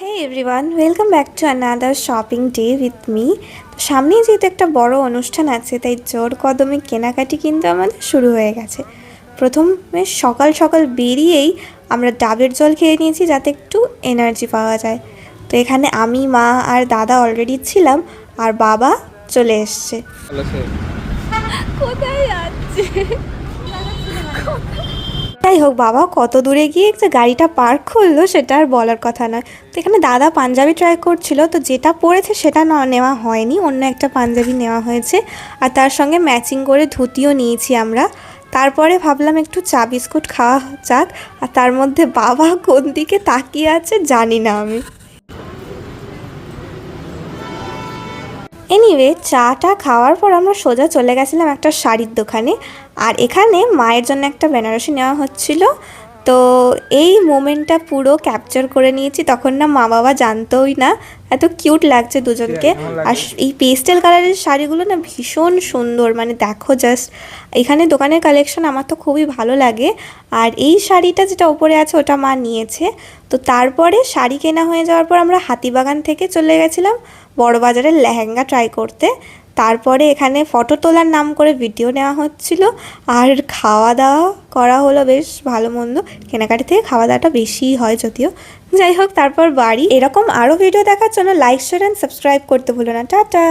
Hey everyone, welcome back to another shopping day with me. তো সামনেই যেহেতু একটা বড় অনুষ্ঠান আছে তাই জোর কদমে কেনাকাটি কিন্তু আমাদের শুরু হয়ে গেছে। প্রথমে সকাল সকাল বেরিয়েই আমরা ডাবের জল খেয়ে নিয়েছি যাতে একটু এনার্জি পাওয়া যায়। তো এখানে আমি, মা আর দাদা অলরেডি ছিলাম আর বাবা চলে এসছে। কোথায় যাচ্ছে? যাই হোক, বাবা কত দূরে গিয়ে যে গাড়িটা পার্ক করলো সেটা আর বলার কথা নয়। তো এখানে দাদা পাঞ্জাবি ট্রাই করছিল, তো যেটা পরেছে সেটা নেওয়া হয়নি, অন্য একটা পাঞ্জাবি নেওয়া হয়েছে আর তার সঙ্গে ম্যাচিং করে ধুতিও নিয়েছি আমরা। তারপরে ভাবলাম একটু চা বিস্কুট খাওয়া যাক, আর তার মধ্যে বাবা কোন দিকে তাকিয়ে আছে জানি না আমি। এনিওয়ে, চাটা খাওয়ার পর আমরা সোজা চলে গেছিলাম একটা শাড়ির দোকানে, আর এখানে মায়ের জন্য একটা বেনারসি নেওয়া হচ্ছিল। তো এই মোমেন্টটা পুরো ক্যাপচার করে নিয়েছি, তখন না মা বাবা জানতোই না, এত কিউট লাগছে দুজনকে। আর এই পেস্টেল কালারের শাড়িগুলো না ভীষণ সুন্দর, মানে দেখো জাস্ট। এখানে দোকানের কালেকশন আমার তো খুবই ভালো লাগে। আর এই শাড়িটা যেটা ওপরে আছে ওটা মা নিয়েছে। তো তারপরে শাড়ি কেনা হয়ে যাওয়ার পর আমরা হাতিবাগান থেকে চলে গেছিলাম বড়বাজারের লেহেঙ্গা ট্রাই করতে। তারপরে এখানে ফটো তোলার নাম করে ভিডিও নেওয়া হচ্ছিল, আর খাওয়া দাওয়া করা হলো বেশ ভালো মন্দ। কেনাকাটি থেকে খাওয়া দাওয়াটা বেশিই হয় যদিও। যাই হোক, তারপর বাড়ি। এরকম আরও ভিডিও দেখার জন্য লাইক, শেয়ার অ্যান্ড সাবস্ক্রাইব করতে ভুলো না। টাটা।